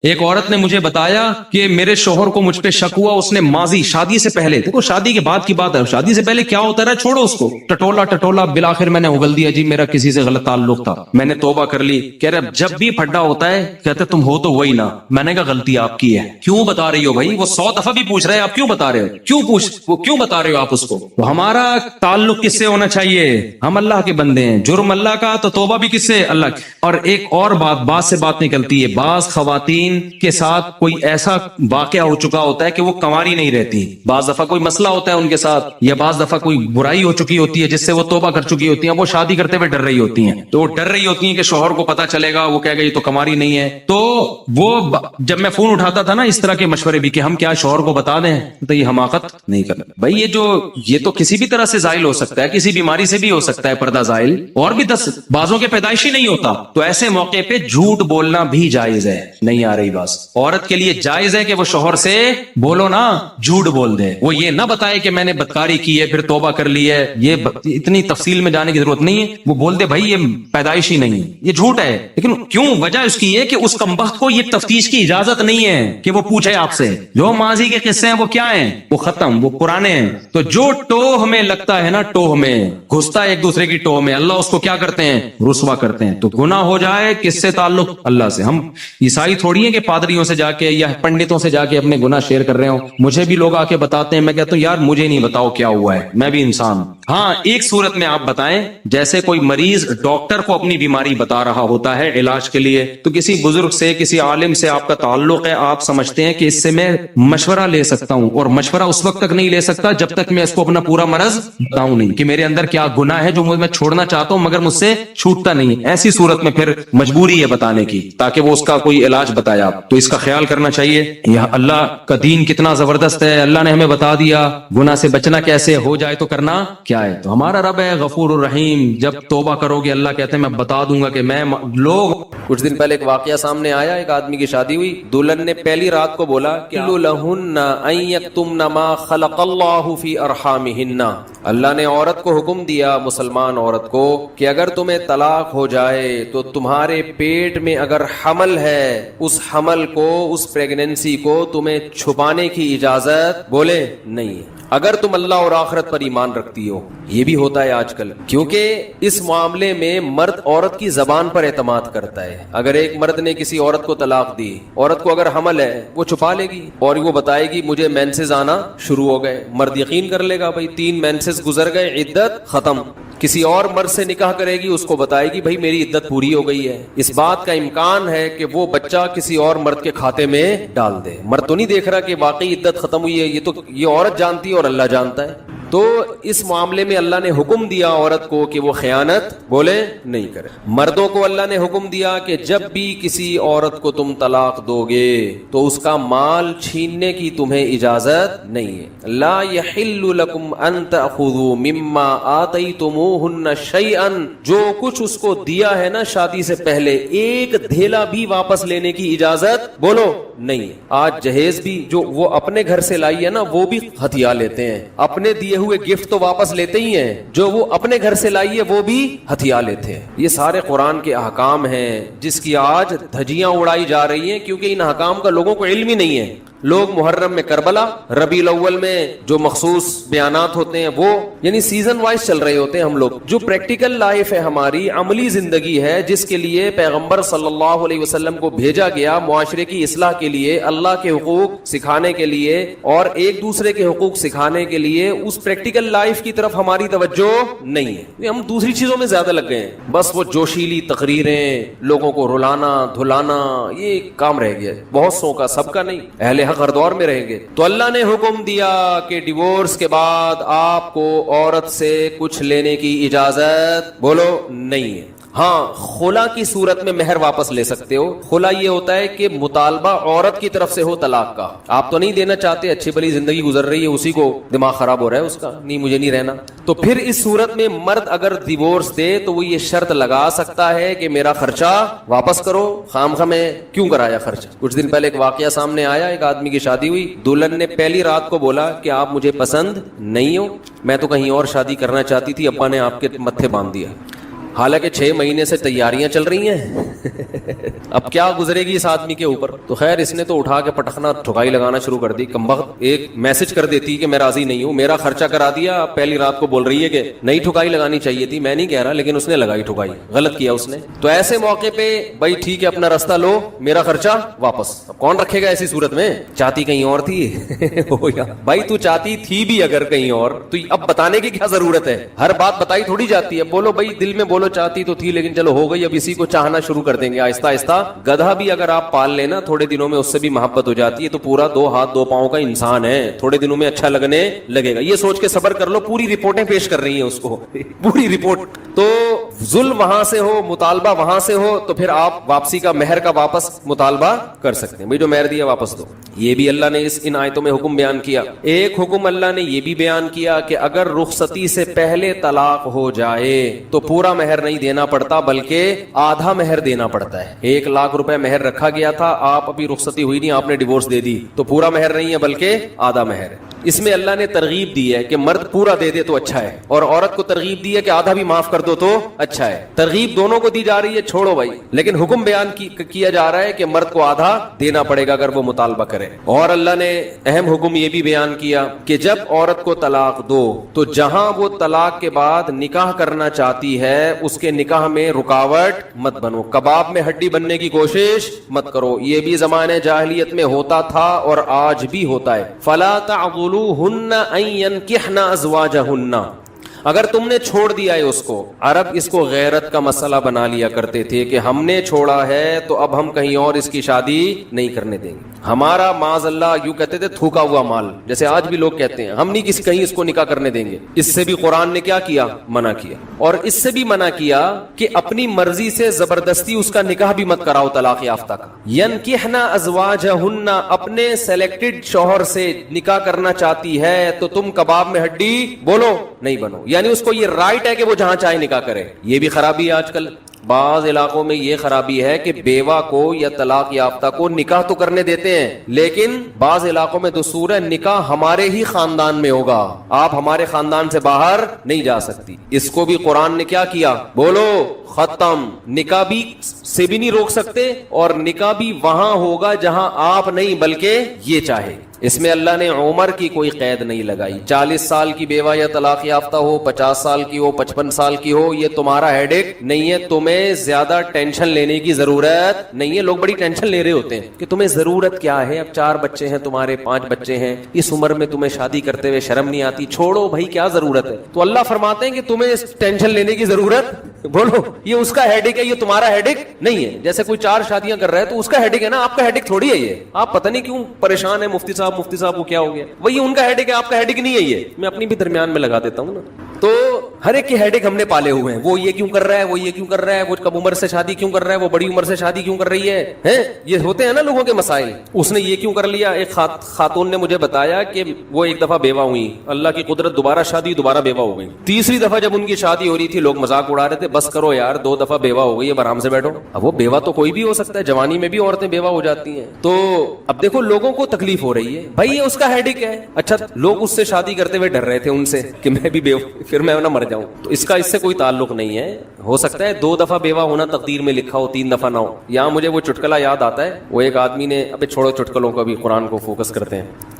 ایک عورت نے مجھے بتایا کہ میرے شوہر کو مجھ پہ شک ہوا، اس نے ماضی شادی سے پہلے، دیکھو شادی کے بعد کی بات ہے، شادی سے پہلے کیا ہوتا رہا چھوڑو اس کو، ٹٹولا بالآخر میں نے اگل دیا جی میرا کسی سے غلط تعلق تھا، میں نے توبہ کر لی۔ کہہ رہے جب بھی پھڈا ہوتا ہے کہتے تم ہو تو وہی نا، میں نے کہا غلطی آپ کی ہے، کیوں بتا رہی ہو بھائی؟ وہ 100 دفعہ بھی پوچھ رہے ہیں آپ کیوں بتا رہے ہو، کیوں بتا رہے ہو آپ اس کو؟ تو ہمارا تعلق کس سے ہونا چاہیے؟ ہم اللہ کے بندے ہیں، جرم اللہ کا تو توبہ بھی کس سے؟ اللہ کی۔ اور ایک اور بات سے بات نکلتی ہے، بعض خواتین کے ساتھ کوئی ایسا واقعہ ہو چکا ہوتا ہے کہ وہ کنواری نہیں رہتی، بعض دفعہ کوئی مسئلہ ہوتا ہے ان کے ساتھ، یا بعض دفعہ کوئی برائی ہو چکی ہوتی ہے جس سے وہ توبہ کر چکی ہوتی ہیں، وہ شادی کرتے ہوئے ڈر رہی ہوتی ہیں، تو وہ ڈر رہی ہوتی ہیں کہ شوہر کو پتا چلے گا، وہ کہے گا یہ تو کنواری نہیں ہے۔ تو وہ جب میں فون اٹھاتا تھا نا اس طرح کے مشورے بھی کہ ہم کیا شوہر کو بتا دیں، تو یہ حماقت نہیں کرنا بھائی، یہ تو کسی بھی طرح سے زائل ہو سکتا ہے، کسی بیماری سے بھی ہو سکتا ہے پردہ زائل، اور بھی 10 بازوں کے پیدائشی نہیں ہوتا، تو ایسے موقع پہ جھوٹ بولنا بھی جائز ہے۔ نہیں آ رہی بات؟ عورت کے لیے جائز ہے کہ وہ شوہر سے بولو نا، جھوٹ بول دے، وہ یہ نہ بتائے کہ میں نے بدکاری کی ہے پھر توبہ کر لی ہے، یہ اتنی تفصیل میں جانے کی ضرورت نہیں ہے، وہ بول دے بھائی یہ پیدائشی نہیں ہے، یہ جھوٹ ہے، لیکن کیوں؟ وجہ اس کی ہے کہ اس کمبخت کو یہ تفتیش کی اجازت نہیں ہے کہ وہ پوچھے آپ سے، جو ماضی کے قصے ہیں وہ کیا ہیں؟ وہ ختم، وہ پرانے ہیں، تو جو ٹوہ میں لگتا ہے نا، ٹوہ میں گھستا ہے ایک دوسرے کی ٹوہ میں، اللہ اس کو کیا کرتے ہیں؟ رسوا کرتے ہیں۔ تو گناہ ہو جائے کس سے تعلق؟ اللہ سے۔ ہم عیسائی تھوڑی ہیں کہ پادریوں سے جا کے یا پنڈتوں سے جا کے اپنے گناہ شیئر کر رہے ہوں، مجھے بھی لوگ آ کے بتاتے ہیں، میں کہتا ہوں یار مجھے نہیں بتاؤ کیا ہوا ہے، میں بھی انسان ہوں۔ ہاں ایک صورت میں آپ بتائیں، جیسے کوئی مریض ڈاکٹر کو اپنی بیماری بتا رہا ہوتا ہے علاج کے لیے، تو کسی بزرگ سے کسی عالم سے آپ کا تعلق ہے، آپ سمجھتے ہیں کہ اس سے میں مشورہ لے سکتا ہوں، اور مشورہ اس وقت تک نہیں لے سکتا جب تک میں اس کو اپنا پورا مرض بتاؤں نہیں کہ میرے اندر کیا گناہ ہے جو میں چھوڑنا چاہتا ہوں مگر مجھ سے چھوٹتا نہیں، ایسی صورت میں پھر مجبوری ہے بتانے کی تاکہ وہ اس کا کوئی علاج بتایا آپ، تو اس کا خیال کرنا چاہیے۔ یہ اللہ کا دین کتنا زبردست ہے، اللہ نے ہمیں بتا دیا گناہ سے بچنا کیسے، ہو جائے تو کرنا کیا ہے۔ تو ہمارا رب ہے غفور الرحیم، جب توبہ کرو گے اللہ کہتے ہیں میں بتا دوں گا کہ میں لوگ۔ کچھ دن پہلے ایک واقعہ سامنے آیا، ایک آدمی کی شادی ہوئی، دلہن نے پہلی رات کو بولا کہ لہن ان یکتمن ما خلق اللہ فی ارحامہن، اللہ نے عورت کو حکم دیا، مسلمان عورت کو، کہ اگر تمہیں طلاق ہو جائے تو تمہارے پیٹ میں اگر حمل ہے، اس حمل کو، اس پریگننسی کو تمہیں چھپانے کی اجازت بولے نہیں ہے، اگر تم اللہ اور آخرت پر ایمان رکھتی ہو۔ یہ بھی ہوتا ہے آج کل، کیونکہ اس معاملے میں مرد عورت کی زبان پر اعتماد کرتا ہے۔ اگر ایک مرد نے کسی عورت کو طلاق دی، عورت کو اگر حمل ہے وہ چھپا لے گی اور وہ بتائے گی مجھے مینسز آنا شروع ہو گئے، مرد یقین کر لے گا بھائی 3 مینسز گزر گئے، عدت ختم۔ کسی اور مرد سے نکاح کرے گی، اس کو بتائے گی بھائی میری عدت پوری ہو گئی ہے، اس بات کا امکان ہے کہ وہ بچہ کسی اور مرد کے کھاتے میں ڈال دے۔ مرد تو نہیں دیکھ رہا کہ واقعی عدت ختم ہوئی ہے، یہ تو یہ عورت جانتی ہے اور اللہ جانتا ہے۔ تو اس معاملے میں اللہ نے حکم دیا عورت کو کہ وہ خیانت بولے نہیں کرے۔ مردوں کو اللہ نے حکم دیا کہ جب بھی کسی عورت کو تم طلاق دو گے تو اس کا مال چھیننے کی تمہیں اجازت نہیں ہے۔ لا یحل لکم ان تأخذوا مما آتیتموہن شیئا، جو کچھ اس کو دیا ہے نا شادی سے پہلے، ایک دھیلا بھی واپس لینے کی اجازت بولو نہیں ہے۔ آج جہیز بھی جو وہ اپنے گھر سے لائی ہے نا وہ بھی ہتھیا لیتے ہیں، اپنے دیے ہوئے گفٹ تو واپس لیتے ہی ہیں، جو وہ اپنے گھر سے لائی ہے وہ بھی ہتھیا لیتے ہیں۔ یہ سارے قرآن کے احکام ہیں جس کی آج دھجیاں اڑائی جا رہی ہیں، کیونکہ ان احکام کا لوگوں کو علم ہی نہیں ہے۔ لوگ محرم میں کربلا، ربیع الاول میں جو مخصوص بیانات ہوتے ہیں وہ یعنی سیزن وائز چل رہے ہوتے ہیں۔ ہم لوگ جو پریکٹیکل لائف ہے، ہماری عملی زندگی ہے، جس کے لیے پیغمبر صلی اللہ علیہ وسلم کو بھیجا گیا معاشرے کی اصلاح کے لیے، اللہ کے حقوق سکھانے کے لیے اور ایک دوسرے کے حقوق سکھانے کے لیے، اس پریکٹیکل لائف کی طرف ہماری توجہ نہیں ہے۔ ہم دوسری چیزوں میں زیادہ لگ گئے ہیں، بس وہ جوشیلی تقریریں، لوگوں کو رلانا دھلانا، یہ کام رہ گیا ہے بہت سو کا، سب کا نہیں۔ اہل حق ہر دور میں رہیں گے۔ تو اللہ نے حکم دیا کہ ڈیورس کے بعد آپ کو عورت سے کچھ لینے کی اجازت بولو نہیں ہے۔ ہاں خلا کی صورت میں مہر واپس لے سکتے ہو۔ خلا یہ ہوتا ہے کہ مطالبہ عورت کی طرف سے ہو طلاق کا، آپ تو نہیں دینا چاہتے، اچھی بھلی زندگی گزر رہی ہے، اسی کو دماغ خراب ہو رہا ہے اس کا، نہیں مجھے نہیں رہنا، تو پھر اس صورت میں مرد اگر ڈیورس دے تو وہ یہ شرط لگا سکتا ہے کہ میرا خرچہ واپس کرو، خام خواہ میں کیوں کرایا خرچ۔ کچھ دن پہلے ایک واقعہ سامنے آیا، ایک آدمی کی شادی ہوئی، دلہن نے پہلی رات کو بولا کہ آپ مجھے پسند نہیں ہو، میں تو کہیں اور شادی کرنا چاہتی تھی، ابا نے آپ کے متھے باندھ دیا، حالانکہ 6 مہینے سے تیاریاں چل رہی ہیں اب کیا گزرے گی اس آدمی کے اوپر. تو خیر اس نے تو اٹھا کے پٹخنا ٹھکائی لگانا شروع کر دی. کمبخت ایک میسج کر دیتی کہ میں راضی نہیں ہوں, میرا خرچہ کرا دیا, پہلی رات کو بول رہی ہے کہ نئی ٹھکائی لگانی چاہیے تھی. میں نہیں کہہ رہا, لیکن اس نے لگائی ٹھکائی, غلط کیا اس نے. تو ایسے موقع پہ بھائی ٹھیک ہے اپنا راستہ لو, میرا خرچہ واپس. اب کون رکھے گا ایسی صورت میں؟ چاہتی کہیں اور تھی بھائی تو چاہتی تھی بھی اگر کہیں اور, تو اب بتانے کی کیا ضرورت ہے؟ ہر بات بتائی تھوڑی جاتی ہے. بولو بھائی دل میں بولو چاہتی تو تھی لیکن چلو ہو گئی, اب اسی کو چاہنا شروع کر دیں گے آہستہ آہستہ. گدھا بھی اگر آپ پال لینا تھوڑے دنوں میں اس سے بھی محبت ہو جاتی ہے, تو پورا 2 ہاتھ 2 پاؤں کا انسان ہے, تھوڑے دنوں میں اچھا لگنے لگے گا. یہ سوچ کے صبر کر لو, پوری رپورٹیں پیش کر رہی ہیں اس کو پوری رپورٹ. تو ظلم وہاں سے ہو, مطالبہ وہاں سے ہو, تو پھر آپ واپسی کا مہر کا واپس مطالبہ کر سکتے ہیں. بھائی جو مہر دیا واپس دو. یہ بھی اللہ نے ان آیتوں میں حکم بیان کیا. ایک حکم اللہ نے یہ بھی بیان کیا کہ اگر رخصتی سے پہلے طلاق ہو جائے تو پورا مہر نہیں دینا پڑتا بلکہ آدھا مہر دینا پڑتا ہے. 1 لاکھ روپے مہر رکھا گیا تھا, آپ ابھی رخصتی ہوئی نہیں, آپ نے ڈیورس دے دی, تو پورا مہر نہیں ہے بلکہ آدھا مہر ہے. اس میں اللہ نے ترغیب دی ہے کہ مرد پورا دے دے تو اچھا ہے, اور عورت کو ترغیب دی ہے کہ آدھا بھی معاف کر دو تو اچھا ہے. ترغیب دونوں کو دی جا رہی ہے, چھوڑو بھائی, لیکن حکم بیان کیا جا رہا ہے کہ مرد کو آدھا دینا پڑے گا اگر وہ مطالبہ کرے. اور اللہ نے اہم حکم یہ بھی بیان کیا کہ جب عورت کو طلاق دو تو جہاں وہ طلاق کے بعد نکاح کرنا چاہتی ہے اس کے نکاح میں رکاوٹ مت بنو, کباب میں ہڈی بننے کی کوشش مت کرو. یہ بھی زمانے جاہلیت میں ہوتا تھا اور آج بھی ہوتا ہے. فلا تعضلوهن ان ينكحن ازواجهن, اگر تم نے چھوڑ دیا ہے اس کو. عرب اس کو غیرت کا مسئلہ بنا لیا کرتے تھے کہ ہم نے چھوڑا ہے تو اب ہم کہیں اور اس کی شادی نہیں کرنے دیں گے. ہمارا معاذ اللہ یوں کہتے تھے تھوکا ہوا مال, جیسے آج بھی لوگ کہتے ہیں ہم نہیں کہیں اس کو نکاح کرنے دیں گے. اس سے بھی قرآن نے کیا کیا؟ منع کیا. اور اس سے بھی منع کیا کہ اپنی مرضی سے زبردستی اس کا نکاح بھی مت کراؤ طلاق یافتہ کا. ینکحن ازواجہن, اپنے سلیکٹڈ شوہر سے نکاح کرنا چاہتی ہے تو تم کباب میں ہڈی بولو نہیں بنو, یعنی اس کو یہ رائٹ ہے کہ وہ جہاں چاہے نکاح کرے. یہ بھی خرابی ہے آج کل. بعض علاقوں میں یہ خرابی ہے کہ بیوہ کو یا طلاق یافتہ کو نکاح تو کرنے دیتے ہیں, لیکن بعض علاقوں میں دستور ہے نکاح ہمارے ہی خاندان میں ہوگا, آپ ہمارے خاندان سے باہر نہیں جا سکتی. اس کو بھی قرآن نے کیا کیا؟ بولو ختم. نکاح بھی سے بھی نہیں روک سکتے, اور نکاح بھی وہاں ہوگا جہاں آپ نہیں بلکہ یہ چاہے. اس میں اللہ نے عمر کی کوئی قید نہیں لگائی. 40 سال کی بیوہ یا طلاق یافتہ ہو, 50 سال کی ہو, 55 سال کی ہو, یہ تمہارا ہیڈ ایک نہیں ہے. تمہیں زیادہ ٹینشن لینے کی ضرورت نہیں ہے. لوگ بڑی ٹینشن لے رہے ہوتے ہیں کہ تمہیں ضرورت کیا ہے, اب 4 بچے ہیں تمہارے, 5 بچے ہیں, اس عمر میں تمہیں شادی کرتے ہوئے شرم نہیں آتی. چھوڑو بھائی, کیا ضرورت ہے؟ تو اللہ فرماتے ہیں کہ تمہیں ٹینشن لینے کی ضرورت, بولو یہ اس کا ہیڈ ایک ہے, یہ تمہارا ہیڈ ایک نہیں ہے. جیسے کوئی 4 شادیاں کر رہا ہے تو اس کا ہیڈ ایک ہے نا, آپ کا ہیڈ ایک تھوڑی ہے یہ. آپ پتہ نہیں کیوں پریشان ہے, مفتی صاحب وہ کیا ہو گیا, وہی ان کا ہیڈ ایک ہے, آپ کا ہیڈ ایک نہیں ہے. یہ میں اپنی بھی درمیان میں لگا دیتا ہوں نا. تو ہر ایک کے ہیڈ ایک ہم نے پالے ہوئے ہیں. وہ یہ کیوں کر رہا ہے, وہ یہ کیوں کر رہا ہے, وہ کم عمر سے شادی کیوں کر رہا ہے, وہ بڑی عمر سے شادی کیوں کر رہی ہے, یہ ہوتے ہیں نا لوگوں کے مسائل. اس نے یہ کیوں کر لیا. ایک خاتون نے مجھے بتایا کہ وہ ایک دفعہ بیوہ ہوئی, اللہ کی قدرت دوبارہ شادی, دوبارہ بیوہ ہو گئی. تیسری دفعہ جب ان کی شادی ہو رہی تھی لوگ مذاق اڑا رہے تھے, بس کرو یار 2 دفعہ بیوہ ہو گئی, اب آرام سے بیٹھو. اب وہ بیوہ تو کوئی بھی ہو سکتا ہے, جوانی میں بھی عورتیں بیوہ ہو جاتی ہیں. تو اب دیکھو لوگوں کو تکلیف ہو رہی ہے, بھائی یہ اس کا ہیڈ ایک ہے. اچھا لوگ اس سے شادی کرتے ہوئے ڈر رہے تھے ان سے کہ میں بھی پھر میں نہ مر جاؤں. تو اس کا اس سے کوئی تعلق نہیں ہے. ہو سکتا ہے 2 دفعہ بیوہ ہونا تقدیر میں لکھا ہو, 3 دفعہ نہ ہو. یہاں مجھے وہ چٹکلا یاد آتا ہے, وہ ایک آدمی نے, ابے چھوڑو چٹکلوں کو, ابھی قرآن کو فوکس کرتے ہیں.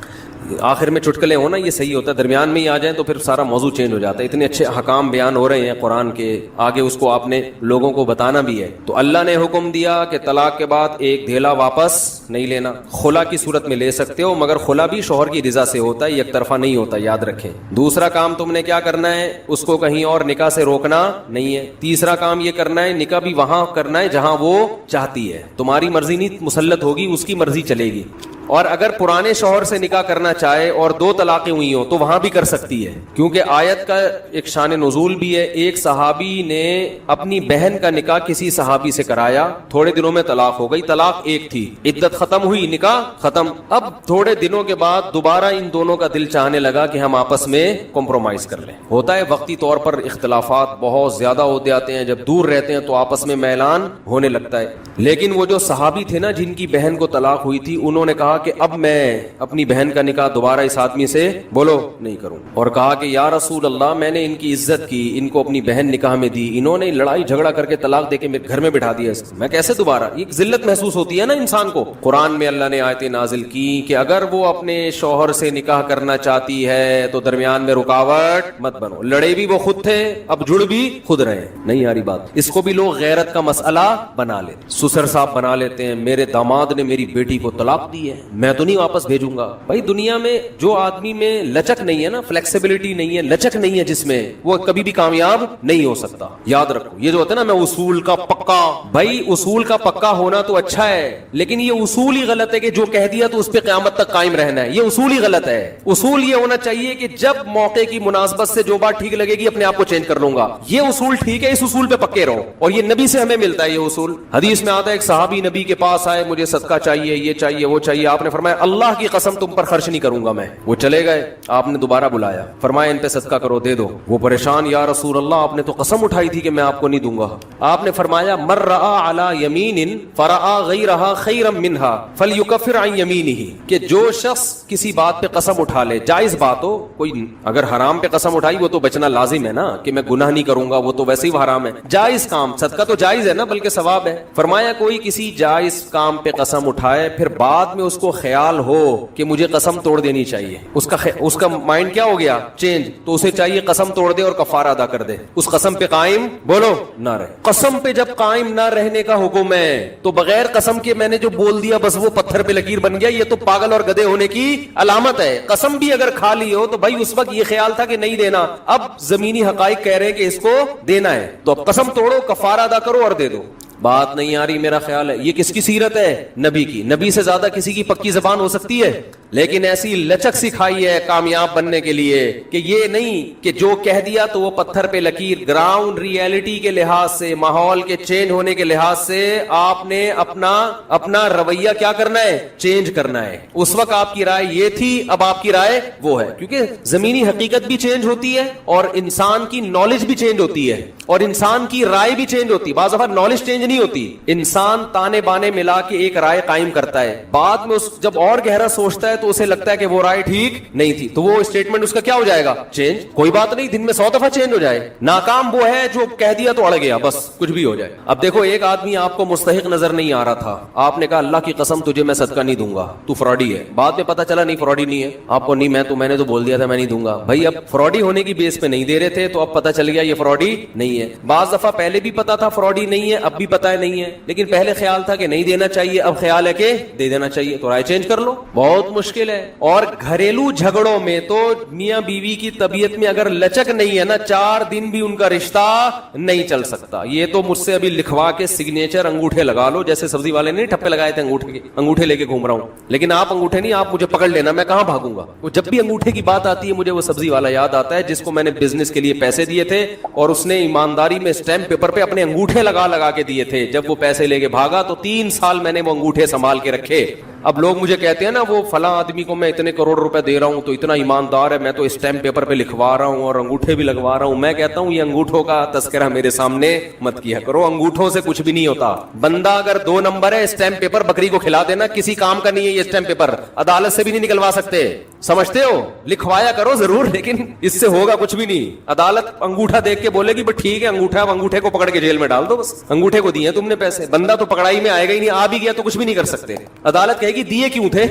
آخر میں چٹکلے ہونا یہ صحیح ہوتا ہے, درمیان میں ہی آ جائیں تو پھر سارا موضوع چینج ہو جاتا ہے. اتنے اچھے حکام بیان ہو رہے ہیں قرآن کے, آگے اس کو آپ نے لوگوں کو بتانا بھی ہے. تو اللہ نے حکم دیا کہ طلاق کے بعد ایک دھیلا واپس نہیں لینا. خلا کی صورت میں لے سکتے ہو, مگر خلا بھی شوہر کی رضا سے ہوتا ہے, یک طرفہ نہیں ہوتا, یاد رکھیں. دوسرا کام تم نے کیا کرنا ہے, اس کو کہیں اور نکاح سے روکنا نہیں ہے. تیسرا کام یہ کرنا ہے, نکاح بھی وہاں کرنا ہے جہاں وہ چاہتی ہے. تمہاری مرضی نہیں مسلط ہوگی, اس کی مرضی چلے گی. اور اگر پرانے شوہر سے نکاح کرنا چاہے اور 2 طلاقیں ہوئی ہوں تو وہاں بھی کر سکتی ہے, کیونکہ آیت کا ایک شان نزول بھی ہے. ایک صحابی نے اپنی بہن کا نکاح کسی صحابی سے کرایا, تھوڑے دنوں میں طلاق ہو گئی. طلاق ایک تھی, عدت ختم ہوئی, نکاح ختم. اب تھوڑے دنوں کے بعد دوبارہ ان دونوں کا دل چاہنے لگا کہ ہم آپس میں کمپرومائز کر لیں. ہوتا ہے وقتی طور پر اختلافات بہت زیادہ ہو جاتے ہیں, جب دور رہتے ہیں تو آپس میں میلان ہونے لگتا ہے. لیکن وہ جو صحابی تھے نا جن کی بہن کو طلاق ہوئی تھی, انہوں نے کہا کہ اب میں اپنی بہن کا نکاح دوبارہ اس آدمی سے بولو نہیں کروں، اور کہا کہ یا رسول اللہ میں نے ان کی عزت کی، ان کو اپنی بہن نکاح میں دی، انہوں نے لڑائی جھگڑا کر کے طلاق دے کے میرے گھر میں بٹھا دیا، میں کیسے دوبارہ؟ یہ ذلت محسوس ہوتی ہے نا انسان کو۔ قرآن میں اللہ نے آیتیں نازل کی کہ اگر وہ اپنے شوہر سے نکاح کرنا چاہتی ہے تو درمیان میں رکاوٹ مت بنو، لڑے بھی وہ خود تھے، اب جڑ بھی خود رہے، نہیں آ رہی بات۔ اس کو بھی لوگ غیرت کا مسئلہ بنا لیتے، سسر صاحب بنا لیتے ہیں، میرے داماد نے میری بیٹی کو طلاق دی ہے، میں تو نہیں واپس بھیجوں گا۔ بھائی دنیا میں جو آدمی میں لچک نہیں ہے نا، فلیکسیبلٹی نہیں ہے، لچک نہیں ہے جس میں، وہ کبھی بھی کامیاب نہیں ہو سکتا۔ یاد رکھو یہ جو ہوتا ہے نا، میں اصول کا پکا، بھائی اصول کا پکا ہونا تو اچھا ہے، لیکن یہ اصول ہی غلط ہے کہ جو کہہ دیا تو اس پہ قیامت تک قائم رہنا ہے، یہ اصول ہی غلط ہے۔ اصول یہ ہونا چاہیے کہ جب موقع کی مناسبت سے جو بات ٹھیک لگے گی اپنے آپ کو چینج کر لوں گا، یہ اصول ٹھیک ہے، اس اصول پہ پکے رہو، اور یہ نبی سے ہمیں ملتا ہے یہ اصول۔ حدیث میں آتا ہے ایک صحابی نبی کے پاس آئے، مجھے صدقہ چاہیے، یہ چاہیے، وہ چاہیے، آپ نے فرمایا اللہ کی قسم تم پر خرچ نہیں کروں گا میں۔ وہ چلے گئے، آپ نے دوبارہ بلایا، فرمایا ان پہ صدقہ کرو، دے دو۔ وہ پریشان، یا رسول اللہ آپ نے تو قسم اٹھائی تھی کہ میں آپ کو نہیں دوں گا۔ آپ نے فرمایا مر رآ علی یمین فرآ غیرہا خیرا منہا فلیکفر عن یمینہ، کہ جو شخص کسی بات پہ قسم اٹھا لے، جائز بات ہو، کوئی اگر حرام پہ قسم اٹھائی وہ تو بچنا لازم ہے نا، کہ میں گناہ نہیں کروں گا، وہ تو ویسے ہی حرام ہے، جائز کام، صدقہ تو جائز ہے نا، بلکہ ثواب ہے۔ فرمایا کوئی کسی جائز کام پہ قسم اٹھائے، پھر بعد میں اس کو خیال ہو کہ مجھے قسم توڑ دینی چاہیے، اس کا مائنڈ کیا ہو گیا؟ چینج، تو اسے چاہیے قسم توڑ دے اور کفارہ ادا کر دے، اس قسم پہ قائم بولو نہ رہے۔ قسم پہ جب قائم نہ رہنے کا حکم ہے تو بغیر قسم کے میں نے جو بول دیا بس وہ پتھر پہ لکیر بن گیا، یہ تو پاگل اور گدھے ہونے کی علامت ہے۔ قسم بھی اگر کھا لی ہو تو بھائی اس وقت یہ خیال تھا کہ نہیں دینا، اب زمینی حقائق کہہ رہے ہیں کہ اس کو دینا ہے، تو اب قسم توڑو، کفارہ ادا کرو اور دے دو۔ بات نہیں آ رہی میرا خیال ہے؟ یہ کس کی سیرت ہے؟ نبی کی۔ نبی سے زیادہ کسی کی پکی زبان ہو سکتی ہے؟ لیکن ایسی لچک سکھائی ہے کامیاب بننے کے لیے کہ یہ نہیں کہ جو کہہ دیا تو وہ پتھر پہ لکیر۔ گراؤنڈ ریئلٹی کے لحاظ سے، ماحول کے چینج ہونے کے لحاظ سے آپ نے اپنا رویہ کیا کرنا ہے؟ چینج کرنا ہے۔ اس وقت آپ کی رائے یہ تھی، اب آپ کی رائے وہ ہے، کیونکہ زمینی حقیقت بھی چینج ہوتی ہے اور انسان کی نالج بھی چینج ہوتی ہے اور انسان کی رائے بھی چینج ہوتی ہے۔ بعض دفعہ نالج چینج نہیں ہوتی، انسان تانے بانے ملا کے ایک رائے قائم کرتا ہے، بعد میں جب اور گہرا سوچتا ہے تو اسے لگتا ہے کہ وہ رائے ٹھیک نہیں تھی، تو وہ اسٹیٹمنٹ اس کا کیا ہو جائے گا؟ چینج۔ کوئی بات نہیں، دن میں 100 دفعہ چینج ہو جائے۔ ناکام وہ ہے جو کہہ دیا تو اڑ گیا، بس کچھ بھی ہو جائے۔ اب دیکھو ایک آدمی آپ کو مستحق نظر نہیں آ رہا تھا، آپ نے کہا اللہ کی قسم تجھے میں صدقہ نہیں دوں گا، تو فراڈی ہے۔ بعد میں پتا چلا نہیں فراڈی نہیں ہے، آپ کو نہیں، میں نے تو بول دیا تھا میں نہیں دوں گا۔ بھائی اب فراڈی ہونے کی بیس پہ نہیں دے رہے تھے تو اب پتا چل گیا یہ فراڈی نہیں ہے۔ بعض دفعہ پہلے بھی پتا تھا فراڈی نہیں ہے، اب بھی پتا ہے نہیں ہے، لیکن پہلے خیال تھا کہ نہیں دینا چاہیے، اب خیال ہے کہ دے دینا چاہیے، تو رائے چینج کر لو۔ بہت مشکل ہے۔ اور گھریلو جھگڑوں میں تو میاں بیوی کی طبیعت میں اگر لچک نہیں ہے نا، 4 دن بھی ان کا رشتہ نہیں چل سکتا۔ یہ تو مجھ سے ابھی لکھوا کے سگنیچر انگوٹھے لگا لو، جیسے سبزی والے نے ٹھپے لگائے تھے انگوٹھے لے کے گھوم رہا ہوں، لیکن آپ انگوٹھے نہیں، آپ مجھے پکڑ لینا، میں کہاں بھاگوں گا۔ وہ جب بھی انگوٹھے کی بات آتی ہے مجھے وہ سبزی والا یاد آتا ہے جس کو میں نے بزنس کے لیے پیسے دیے تھے اور اس نے ایمانداری میں اسٹیمپ پیپر پہ اپنے انگوٹھے لگا کے دیے تھے۔ جب وہ پیسے لے کے بھاگا تو 3 سال میں نے وہ انگوٹھے سنبھال کے رکھے۔ اب لوگ مجھے کہتے ہیں نا وہ فلاں آدمی کو میں اتنے کروڑ روپے دے رہا ہوں تو اتنا ایماندار ہے، میں تو اسٹیمپ پیپر پہ لکھوا رہا ہوں اور انگوٹھے بھی لگوا رہا ہوں۔ میں کہتا ہوں یہ انگوٹھوں کا تذکرہ میرے سامنے مت کیا کرو، انگوٹھوں سے کچھ بھی نہیں ہوتا۔ بندہ اگر 2 نمبر ہے، اسٹیمپ پیپر بکری کو کھلا دینا، کسی کام کا نہیں ہے یہ اسٹیمپ پیپر، عدالت سے بھی نہیں نکلوا سکتے، سمجھتے ہو؟ لکھوایا کرو ضرور، لیکن اس سے ہوگا کچھ بھی نہیں۔ عدالت انگوٹھا دیکھ کے بولے گی بٹ ٹھیک ہے انگوٹھا، انگوٹھے کو پکڑ کے جیل میں ڈال دو، بس انگوٹھے کو دیے تم نے پیسے، بندہ تو پکڑائی میں آئے گا ہی نہیں، آ بھی گیا تو کچھ بھی نہیں کر سکتے۔ عدالت کہے گی دیے کیوں تھے؟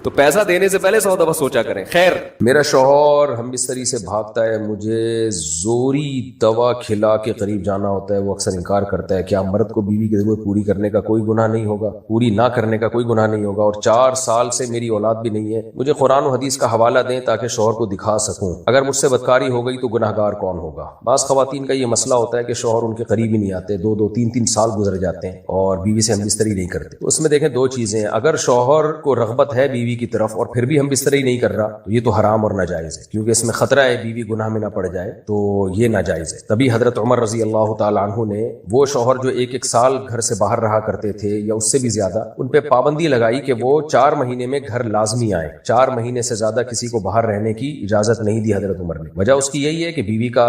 تو پیسہ دینے سے پہلے 100 دفعہ سوچا کریں۔ خیر، میرا شوہر ہم بستری سے بھاگتا ہے، مجھے زوری دوا کھلا کے قریب جانا ہوتا ہے، وہ اکثر انکار کرتا ہے۔ کیا مرد کو بیوی کی ضرورت پوری کرنے کا کوئی گناہ نہیں ہوگا؟ پوری نہ کرنے کا کوئی گناہ نہیں ہوگا، اور 4 سال سے میری اولاد بھی نہیں ہے۔ مجھے قرآن و حدیث کا حوالہ دیں تاکہ شوہر کو دکھا سکوں، اگر مجھ سے بدکاری ہو گئی تو گناہ گار کون ہوگا؟ بعض خواتین کا یہ مسئلہ ہوتا ہے کہ شوہر ان کے قریب ہی نہیں آتے، 2-2 3-3 سال گزر جاتے ہیں اور بیوی سے ہم بستری نہیں کرتے۔ تو اس میں دیکھیں 2 چیزیں ہیں، اگر شوہر کو رغبت ہے بیوی کی طرف اور پھر بھی ہم بستری نہیں کر رہا تو یہ تو حرام اور ناجائز ہے، کیونکہ اس میں خطرہ ہے بیوی گناہ میں نہ پڑ جائے، تو یہ ناجائز ہے۔ تبھی حضرت عمر رضی اللہ تعالی عنہ نے وہ شوہر جو 1-1 سال گھر سے باہر رہا کرتے تھے یا اس سے بھی زیادہ، ان پہ پابندی لگائی کہ وہ 4 مہینے میں گھر لازمی آئے، 4 مہینے سے زیادہ کسی کو باہر رہنے کی اجازت نہیں دی حضرت عمر نے۔ وجہ اس کی یہی ہے کہ بیوی کا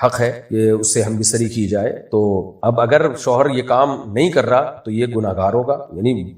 حق ہے کہ اس سے ہم بستری کی جائے، تو اب اگر شوہر یہ کام نہیں کر رہا تو یہ گناہگار ہوگا، یعنی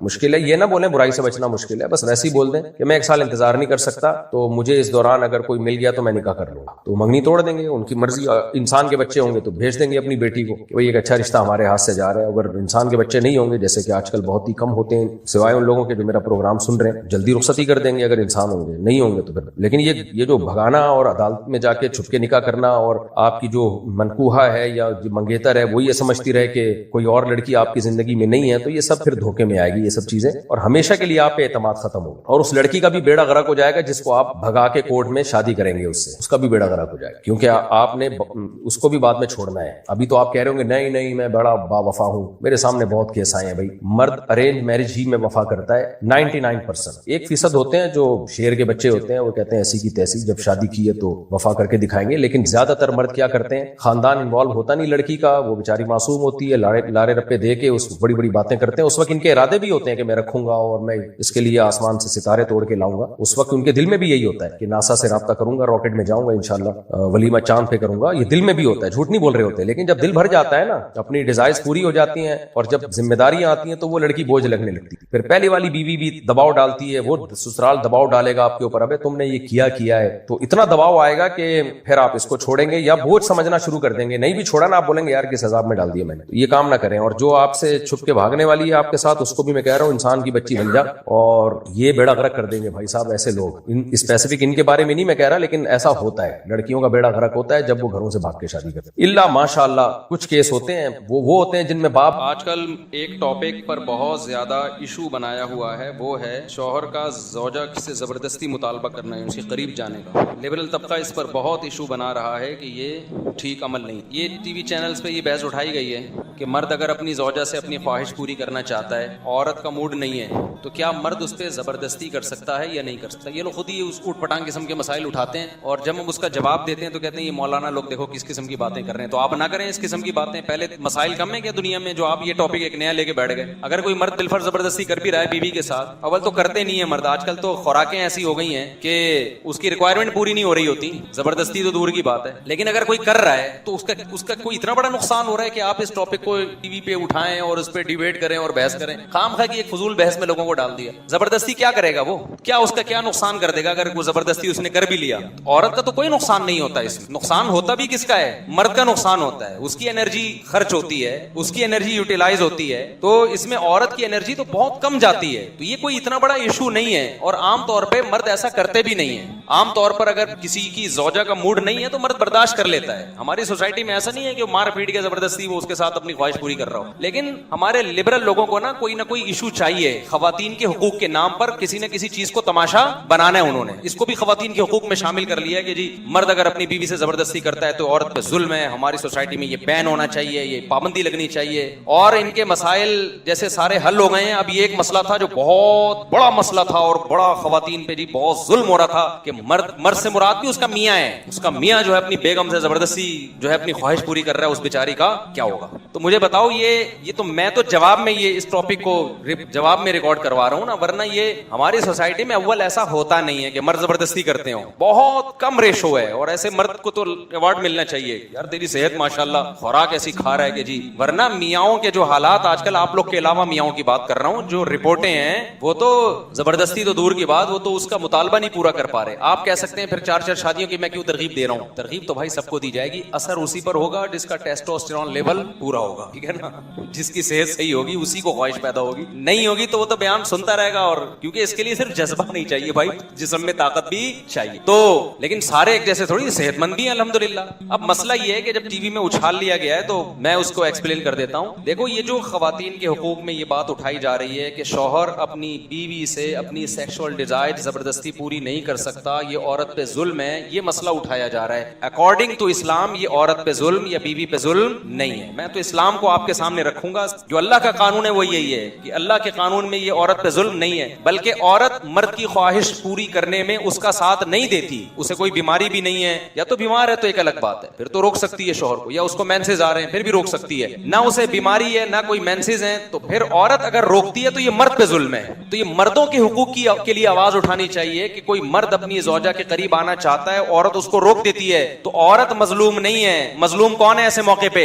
مشکل ہے. یہ نہ بولیں برائی سے بچنا مشکل ہے, بس ویسے ہی بول دیں کہ میں 1 سال انتظار نہیں کر سکتا, تو مجھے اس دوران اگر کوئی مل گیا تو میں نکاح کر لوں گا. تو منگنی توڑ دیں گے, ان کی مرضی. انسان کے بچے ہوں گے تو بھیج دیں گے اپنی بیٹی کو کہ بھائی ایک اچھا رشتہ ہمارے ہاتھ سے جا رہا ہے. اگر انسان کے بچے نہیں ہوں گے, جیسے کہ آج کل بہت ہی کم ہوتے ہیں, سوائے ان لوگوں کے جو میرا پروگرام سن رہے ہیں, جلدی رخصتی کر دیں گے اگر انسان ہوں گے. نہیں ہوں گے تو پھر. لیکن یہ جو بھگانا اور عدالت میں جا کے چھپ کے نکاح کرنا, اور آپ کی جو منکوحہ ہے یا جو منگیتر ہے وہ یہ سمجھتی رہے کہ کوئی اور لڑکی آپ کی زندگی میں نہیں ہے, تو یہ سب پھر دھوکے میں آئے گی یہ سب چیزیں, اور ہمیشہ کے لیے آپ پہ اعتماد ختم ہوگا. اور اس لڑکی کا بھی بیڑا غرق ہو جائے گا جس کو آپ بھگا کے کورٹ میں شادی کریں گے, اس کا بھی بیڑا غرق ہو جائے گا, کیونکہ آپ نے اس کو بھی بعد میں چھوڑنا ہے. ابھی تو آپ کہہ رہے ہوں گے نہیں میں بڑا با وفا ہوں, میرے سامنے بہت کیس آئے ہیں. بھائی مرد ارینج میرج ہی میں وفا کرتا ہے 99%. 1% ہوتے ہیں جو شیر کے بچے ہوتے ہیں, وہ کہتے ہیں ایسی کی تیسی, جب شادی کی ہے تو وفا کر کے دکھائیں گے. لیکن زیادہ تر مرد کیا کرتے ہیں, خاندان انوالو ہوتا نہیں لڑکی کا, وہ بیچاری معصوم ہوتی ہے, لارے رپے دے کے اس بڑی بڑی باتیں کرتے ہیں. اس وقت ان کے ارادے بھی ہوتے ہیں کہ میں رکھوں گا اور میں اس کے لیے آسمان سے ستارے توڑ کے لاؤں گا. اس وقت ان کے دل میں بھی یہی ہوتا ہے کہ ناسا سے رابطہ کروں گا, راکٹ میں جاؤں گا انشاءاللہ, ولیمہ چاند پہ کروں گا. یہ دل میں بھی ہوتا ہے, جھوٹ نہیں بول رہے ہوتے. لیکن جب دل بھر جاتا ہے نا, اپنی ڈیزائرز پوری ہو جاتی ہیں, اور جب ذمہ داریاں آتی ہیں تو وہ لڑکی بوجھ لگنے لگتی ہے. پھر پہلی والی بیوی بھی دباؤ ڈالتی ہے, وہ سسرال دباؤ ڈالے گا آپ کے اوپر, ابے تم نے یہ کیا ہے, تو اتنا دباؤ آئے گا کہ پھر آپ اس کو چھوڑیں گے یا بوجھ سمجھنا شروع کر دیں گے. نہیں بھی چھوڑا نا, آپ بولیں گے یار کس عذاب میں ڈال دیا میں نے. یہ کام نہ کریں. اور جو آپ سے چھپ کے بھاگنے والی ہے آپ کے ساتھ, اس کو بھی میں کہہ رہا ہوں انسان کی بچی بن جا, اور یہ بیڑا غرق کر دیں گے بھائی صاحب. ایسے لوگ اسپیسیفک ان کے بارے میں نہیں میں کہہ رہا, لیکن ایسا ہوتا ہے, لڑکیوں کا بیڑا غرق ہوتا ہے جب وہ گھروں سے بھاگ کے شادی کرتے ہیں. اللہ ماشاء اللہ کچھ کیس ہوتے ہیں وہ ہوتے ہیں جن میں باپ. آج کل ایک ٹاپک پر بہت زیادہ ایشو بنایا ہوا ہے, وہ ہے شوہر کا زوجہ سے زبردستی مطالبہ کرنا ہے, اس کے قریب جانے کا. لبرل طبقہ اس پر بہت ایشو بنا رہا ہے کہ یہ ٹھیک عمل نہیں. یہ ٹی وی چینلز پہ یہ بحث اٹھائی گئی ہے کہ مرد اگر اپنی زوجہ سے اپنی خواہش پوری کرنا چاہتا ہے, عورت کا موڈ نہیں ہے, تو کیا مرد اس پہ زبردستی کر سکتا ہے یا نہیں کر سکتا. یہ لوگ خود ہی اس اوٹ پٹانگ قسم کے مسائل اٹھاتے ہیں, اور جب ہم اس کا جواب دیتے ہیں تو کہتے ہیں یہ مولانا لوگ دیکھو کس قسم کی باتیں کر رہے ہیں. تو آپ نہ کریں اس قسم کی باتیں. پہلے مسائل کم ہیں کیا دنیا میں جو آپ یہ ٹاپک ایک نیا لے کے بیٹھ گئے. اگر کوئی مرد بالفرض زبردستی کر بھی رہا ہے بیوی کے ساتھ, اول تو کرتے نہیں ہے مرد. آج کل تو خوراکیں ایسی ہو گئی ہیں کہ اس کی ریکوائرمنٹ پوری نہیں ہو رہی ہوتی, زبردستی تو دور کی بات ہے. لیکن اگر کوئی کر رہا ہے تو اس کا کوئی اتنا بڑا نقصان ہو رہا ہے کہ آپ اس ٹاپک کو ٹی وی پہ اٹھائیں اور اس پہ ڈیبیٹ کریں اور بحث کریں. خام خواہ کی ایک فضول بحث میں لوگوں کو ڈال دیا. زبردستی کیا کرے گا وہ, کیا اس کا کیا نقصان کر دے گا اگر وہ زبردستی اس نے کر بھی لیا. عورت کا تو کوئی نقصان نہیں ہوتا, اس میں نقصان ہوتا بھی کس کا ہے, مرد کا نقصان ہوتا ہے. اس کی انرجی خرچ ہوتی ہے, اس کی انرجی یوٹیلائز ہوتی ہے, تو اس میں عورت کی انرجی تو بہت کم جاتی ہے. تو یہ کوئی اتنا بڑا ایشو نہیں ہے, اور عام طور پہ مرد ایسا کرتے بھی نہیں ہیں. عام طور پر اگر کسی کی زوجہ کا موڈ نہیں ہے تو مرد برداشت کر لیتا ہے. ہماری سوسائٹی میں ایسا نہیں ہے کہ مار پیٹ کے زبردستی وہ اس کے ساتھ اپنی خواہش پوری کر رہا ہو. لیکن ہمارے لبرل لوگوں کو نا کوئی ایشو چاہیے. خواتین کے حقوق کے نام پر کسی نہ کسی چیز کو تماشا بنانا ہے انہوں نے. اس کو بھی خواتین کے حقوق میں شامل کر لیا ہے کہ جی مرد اگر اپنی بیوی سے زبردستی کرتا ہے تو عورت پہ ظلم ہے. ہماری سوسائٹی میں یہ بین ہونا چاہیے, یہ پابندی لگنی چاہیے. اور ان کے مسائل جیسے سارے حل ہو گئے ہیں. اب یہ ایک مسئلہ تھا جو بہت بڑا مسئلہ تھا اور بڑا خواتین پہ جی بہت ظلم ہو رہا تھا کہ مرد سے مراد بھی اس کا میاں ہے. اس کا میاں جو ہے اپنی بیگم سے زبردستی جو ہے اپنی خواہش پوری کر رہا ہے, اس بیچاری کا کیا ہوگا. تو مجھے بتاؤ, یہ تو میں تو جواب میں یہ اس ٹاپک کو جواب میں ریکارڈ کروا رہا ہوں نا, ورنہ یہ ہماری سوسائٹی میں اول ایسا ہوتا نہیں ہے کہ مرد زبردستی کرتے ہوں. بہت کم ریشو ہے, اور ایسے مرد کو تو ایوارڈ ملنا چاہیے. یار تیری صحت ماشاءاللہ, خوراک ایسی کھا رہا ہے کہ جی. ورنہ میاؤں کے جو حالات آج کل, آپ لوگ کے علاوہ میاؤں کی بات کر رہا ہوں, جو رپورٹیں ہیں وہ تو زبردستی تو دور کی بات, وہ تو اس کا مطالبہ نہیں پورا کر پا رہے. آپ کہہ سکتے ہیں پھر 4 شادیوں کی میں کیوں ترغیب دے رہا ہوں. ترغیب تو بھائی سب کو دی جائے گی, اثر اسی پر ہوگا جس کا ٹیسٹوسٹیرون لیول پورا ہوگا, ٹھیک ہے نا. جس کی صحت صحیح ہوگی اسی کو خواہش پیدا ہوگی, نہیں ہوگی تو وہ تو بیان سنتا رہے گا. اور کیونکہ اس کے لیے صرف جذبہ نہیں چاہیے بھائی, جسم میں طاقت بھی چاہیے. تو لیکن سارے ایک جیسے تھوڑی, صحت مند بھی ہیں الحمدللہ. اب مسئلہ یہ ہے کہ جب ٹی وی میں اچھال لیا گیا ہے تو میں اس کو ایکسپلین کر دیتا ہوں. دیکھو, یہ جو خواتین کے حقوق میں یہ بات اٹھائی جا رہی ہے کہ شوہر اپنی بیوی سے اپنی سیکشول ڈیزائر زبردستی پوری نہیں کر سکتا, یہ عورت پہ ظلم ہے, یہ مسئلہ اٹھایا جا رہا ہے. اکارڈنگ ٹو اسلام یہ عورت پہ ظلم یا بیوی پہ ظلم نہیں ہے. میں تو اسلام کو آپ کے سامنے رکھوں گا, جو اللہ کا قانون ہے وہ یہی ہے کہ اللہ کے قانون میں یہ عورت پہ ظلم نہیں ہے, بلکہ عورت مرد کی خواہش پوری کرنے میں اس کا ساتھ نہیں دیتی. اسے کوئی بیماری بھی نہیں ہے, یا تو بیمار ہے تو ایک الگ بات ہے, پھر تو روک سکتی ہے شوہر کو, یا اس کو مینسز آ رہے ہیں پھر بھی روک سکتی ہے. نہ اسے بیماری ہے نہ کوئی مینسز ہیں, تو پھر عورت اگر روکتی ہے تو یہ مرد پہ ظلم ہے. تو یہ مردوں کے حقوق کے لیے آواز اٹھانی چاہیے کہ کوئی مرد اپنی زوجہ کے قریب آنا چاہتا ہے, عورت اس کو روک دیتی ہے, تو عورت مظلوم نہیں ہے. مظلوم کون ہے ایسے موقع پہ؟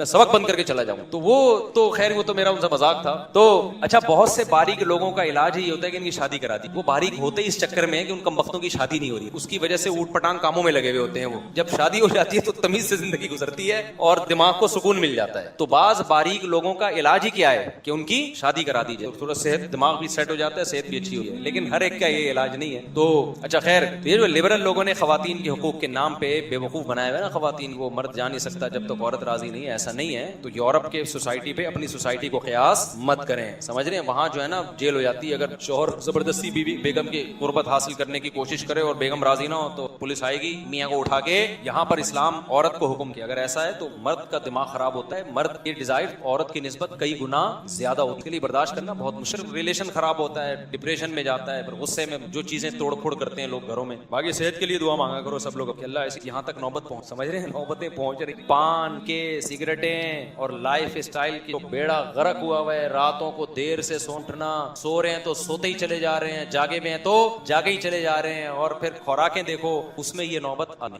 میں سبق بند کر کے چلا جاؤں. تو وہ تو خیر وہ تو میرا ان سے مذاق تھا. تو اچھا بہت سے باریک لوگوں کا علاج ہی ہوتا ہے کہ ان کی شادی کرا دی. وہ باریک ہوتے ہی اس چکر میں کہ ان کمبختوں کی شادی نہیں ہو رہی, اس کی وجہ سے اوٹ پٹانگ کاموں میں لگے ہوئے ہوتے ہیں. وہ جب شادی ہو جاتی ہے تو تمیز سے زندگی گزرتی ہے اور دماغ کو سکون مل جاتا ہے. تو بعض باریک لوگوں کا علاج ہی کیا ہے کہ ان کی شادی کرا دی جائے, تھوڑا صحت دماغ بھی سیٹ ہو جاتا ہے, صحت بھی اچھی ہو جائے. لیکن ہر ایک کا یہ علاج نہیں ہے. تو اچھا خیر, یہ جو لبرل لوگوں نے خواتین کے حقوق کے نام پہ بے وقوف بنایا ہوا ہے نا, خواتین کو مرد جا نہیں سکتا جب تک عورت راضی نہیں ہے, ایسا نہیں ہے. تو یورپ کے سوسائٹی پہ اپنی سوسائٹی کو قیاس مت کریں, سمجھ رہے ہیں. وہاں جو ہے نا جیل ہو جاتی ہے اگر شوہر زبردستی بیوی بیگم کی قربت حاصل کرنے کی کوشش کرے اور بیگم راضی نہ ہو تو پولیس آئے گی, میاں کو اٹھا کے. یہاں پر اسلام عورت کو حکم کیا, اگر ایسا ہے تو مرد کا دماغ خراب ہوتا ہے, مرد کی ڈیزائر عورت کی نسبت کئی گنا زیادہ ہوتی ہے. کے لیے برداشت کرنا بہت مشکل, ریلیشن خراب ہوتا ہے, ڈپریشن میں جاتا ہے, پھر غصے میں جو چیزیں توڑ پھوڑ کرتے ہیں لوگ گھروں میں. باقی صحت کے لیے دعا مانگا کرو سب لوگ کہ اللہ ایسی یہاں تک نوبت پہنچ, سمجھ رہے ہیں نوبتیں پہنچ رہی. پان کے سگریٹیں اور لائف اسٹائل کی بیڑا غرق ہوا ہے, راتوں کو دیر سے سونٹنا, سو رہے ہیں تو سوتے ہی چلے جا رہے ہیں, جاگے میں ہیں تو جاگے ہی چلے جا رہے ہیں, اور پھر خوراکیں دیکھو اس میں یہ نوبت آنے.